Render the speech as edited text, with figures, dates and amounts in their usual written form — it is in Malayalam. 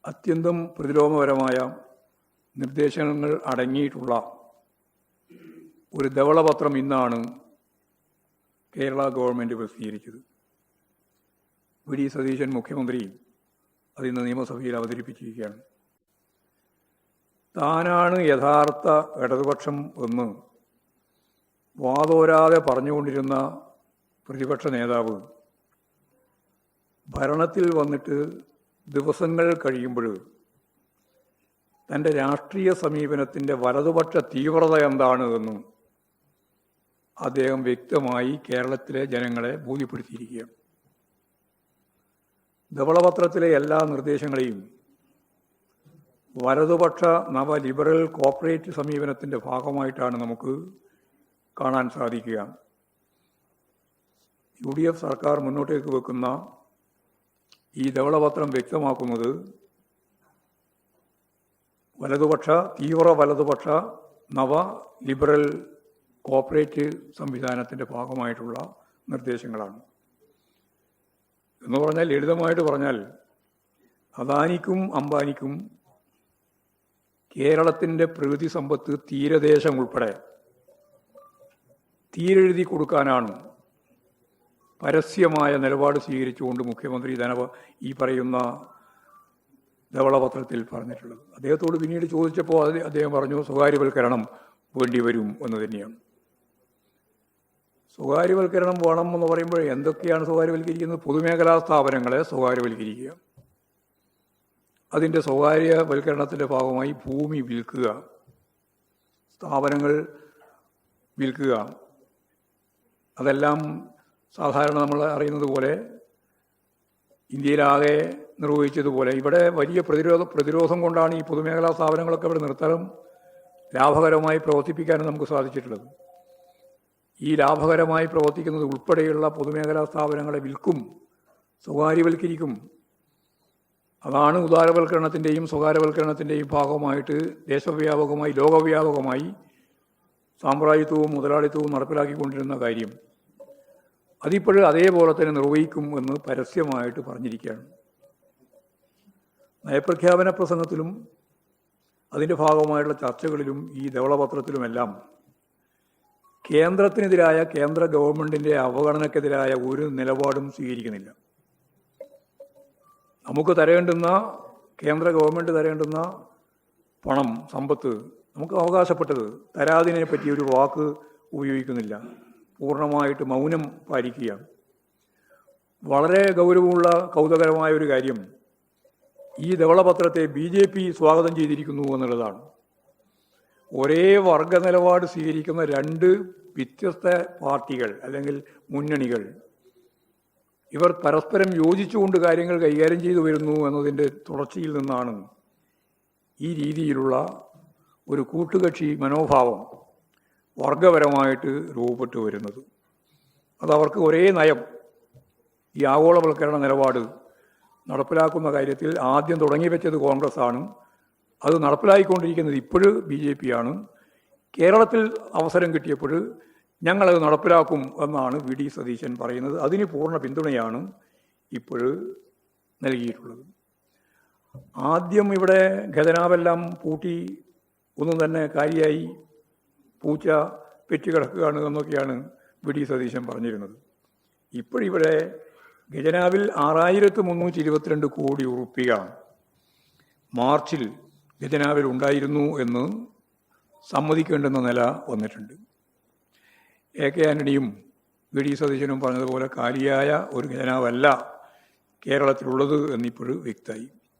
അത്യന്തം പ്രതിലോമപരമായ നിർദ്ദേശങ്ങൾ അടങ്ങിയിട്ടുള്ള ഒരു ധവളപത്രം ഇന്നാണ് കേരള ഗവൺമെൻറ് പ്രസിദ്ധീകരിച്ചത്. വി ഡി സതീശൻ മുഖ്യമന്ത്രി അതിന്ന് നിയമസഭയിൽ അവതരിപ്പിച്ചിരിക്കുകയാണ്. താനാണ് യഥാർത്ഥ ഇടതുപക്ഷം എന്ന് വാതോരാതെ പറഞ്ഞുകൊണ്ടിരുന്ന പ്രതിപക്ഷ നേതാവ് ഭരണത്തിൽ വന്നിട്ട് ദിവസങ്ങൾ കഴിയുമ്പോൾ തൻ്റെ രാഷ്ട്രീയ സമീപനത്തിൻ്റെ വലതുപക്ഷ തീവ്രത എന്താണ് എന്ന് അദ്ദേഹം വ്യക്തമായി കേരളത്തിലെ ജനങ്ങളെ ബോധ്യപ്പെടുത്തിയിരിക്കുകയാണ്. ധവളപത്രത്തിലെ എല്ലാ നിർദ്ദേശങ്ങളെയും വലതുപക്ഷ നവ ലിബറൽ കോർപ്പറേറ്റ് സമീപനത്തിൻ്റെ ഭാഗമായിട്ടാണ് നമുക്ക് കാണാൻ സാധിക്കുക. UDF സർക്കാർ മുന്നോട്ടേക്ക് വെക്കുന്ന ഈ ധവളപത്രം വ്യക്തമാക്കുന്നത് തീവ്ര വലതുപക്ഷ നവ ലിബറൽ കോർപ്പറേറ്റ് സംവിധാനത്തിൻ്റെ ഭാഗമായിട്ടുള്ള നിർദ്ദേശങ്ങളാണ്. എന്ന് പറഞ്ഞാൽ, ലളിതമായിട്ട് പറഞ്ഞാൽ, അദാനിക്കും അംബാനിക്കും കേരളത്തിൻ്റെ പ്രകൃതി സമ്പത്ത് തീരദേശം ഉൾപ്പെടെ തീരെഴുതി കൊടുക്കാനാണ് പരസ്യമായ നിലപാട് സ്വീകരിച്ചുകൊണ്ട് മുഖ്യമന്ത്രി ഈ പറയുന്ന ധവളപത്രത്തിൽ പറഞ്ഞിട്ടുള്ളത്. അദ്ദേഹത്തോട് പിന്നീട് ചോദിച്ചപ്പോൾ അദ്ദേഹം പറഞ്ഞു സ്വകാര്യവൽക്കരണം വേണ്ടി വരും എന്ന് തന്നെയാണ്. സ്വകാര്യവൽക്കരണം വേണം എന്ന് പറയുമ്പോൾ എന്തൊക്കെയാണ് സ്വകാര്യവൽക്കരിക്കുന്നത്? പൊതുമേഖലാ സ്ഥാപനങ്ങളെ സ്വകാര്യവൽക്കരിക്കുക, അതിൻ്റെ സ്വകാര്യവൽക്കരണത്തിൻ്റെ ഭാഗമായി ഭൂമി വിൽക്കുക, സ്ഥാപനങ്ങൾ വിൽക്കുക. അതെല്ലാം സാധാരണ നമ്മൾ അറിയുന്നത് പോലെ ഇന്ത്യയിലാകെ നിർവഹിച്ചതുപോലെ ഇവിടെ വലിയ പ്രതിരോധം കൊണ്ടാണ് ഈ പൊതുമേഖലാ സ്ഥാപനങ്ങളൊക്കെ ഇവിടെ നിർത്താനും ലാഭകരമായി പ്രവർത്തിപ്പിക്കാനും നമുക്ക് സാധിച്ചിട്ടുള്ളത്. ഈ ലാഭകരമായി പ്രവർത്തിക്കുന്നത് ഉൾപ്പെടെയുള്ള പൊതുമേഖലാ സ്ഥാപനങ്ങളെ വിൽക്കും, സ്വകാര്യവൽക്കരിക്കും. അതാണ് ഉദാരവൽക്കരണത്തിൻ്റെയും സ്വകാര്യവൽക്കരണത്തിൻ്റെയും ഭാഗമായിട്ട് ദേശവ്യാപകമായി ലോകവ്യാപകമായി സാമ്രാജ്യത്വവും മുതലാളിത്തവും നടപ്പിലാക്കിക്കൊണ്ടിരുന്ന കാര്യം. അതിപ്പോഴും അതേപോലെ തന്നെ നിർവഹിക്കും എന്ന് പരസ്യമായിട്ട് പറഞ്ഞിരിക്കുകയാണ്. നയപ്രഖ്യാപന പ്രസംഗത്തിലും അതിൻ്റെ ഭാഗമായിട്ടുള്ള ചർച്ചകളിലും ഈ ധവളപത്രത്തിലുമെല്ലാം കേന്ദ്രത്തിനെതിരായ കേന്ദ്ര ഗവൺമെൻറ്റിൻ്റെ അവഗണനക്കെതിരായ ഒരു നിലപാടും സ്വീകരിക്കുന്നില്ല. നമുക്ക് തരേണ്ടുന്ന കേന്ദ്ര ഗവൺമെൻറ് തരേണ്ടുന്ന പണം, സമ്പത്ത് നമുക്ക് അവകാശപ്പെട്ടത് തരാതിനെ പറ്റി ഒരു വാക്ക് ഉപയോഗിക്കുന്നില്ല. പൂർണ്ണമായിട്ട് മൗനം പാലിക്കുകയാണ്. വളരെ ഗൗരവമുള്ള കൗതുകകരമായ ഒരു കാര്യം, ഈ ധവളപത്രത്തെ BJP സ്വാഗതം ചെയ്തിരിക്കുന്നു എന്നുള്ളതാണ്. ഒരേ വർഗ നിലപാട് സ്വീകരിക്കുന്ന രണ്ട് വ്യത്യസ്ത പാർട്ടികൾ അല്ലെങ്കിൽ മുന്നണികൾ, ഇവർ പരസ്പരം യോജിച്ചുകൊണ്ട് കാര്യങ്ങൾ കൈകാര്യം ചെയ്തു വരുന്നു എന്നതിൻ്റെ തുടർച്ചയിൽ നിന്നാണ് ഈ രീതിയിലുള്ള ഒരു കൂട്ടുകക്ഷി മനോഭാവം വർഗപരമായിട്ട് രൂപപ്പെട്ടു വരുന്നത്. അതവർക്ക് ഒരേ നയം, ഈ ആഗോളവൽക്കരണ നിലപാട് നടപ്പിലാക്കുന്ന കാര്യത്തിൽ ആദ്യം തുടങ്ങി വെച്ചത് കോൺഗ്രസ് ആണ്. അത് നടപ്പിലാക്കിക്കൊണ്ടിരിക്കുന്നത് ഇപ്പോഴും BJP ആണ്. കേരളത്തിൽ അവസരം കിട്ടിയപ്പോൾ ഞങ്ങളത് നടപ്പിലാക്കും എന്നാണ് VD സതീശൻ പറയുന്നത്. അതിന് പൂർണ്ണ പിന്തുണയാണ് ഇപ്പോഴും നൽകിയിട്ടുള്ളത്. ആദ്യം ഇവിടെ ഖജനാവെല്ലാം പൂട്ടി ഒന്നും തന്നെ കാര്യമായി പൂച്ച പെറ്റുകിടക്കുകയാണ് എന്നൊക്കെയാണ് VD സതീശൻ പറഞ്ഞിരുന്നത്. ഇപ്പോഴിവിടെ ഖജനാവിൽ 6322 കോടി ഉറുപ്പിക മാർച്ചിൽ ഖജനാവിൽ ഉണ്ടായിരുന്നു എന്ന് സമ്മതിക്കേണ്ടുന്ന നില വന്നിട്ടുണ്ട്. AK ആന്റണിയും VD സതീശനും പറഞ്ഞതുപോലെ കാലിയായ ഒരു ഖജനാവല്ല കേരളത്തിലുള്ളത് എന്നിപ്പോഴും വ്യക്തമായി.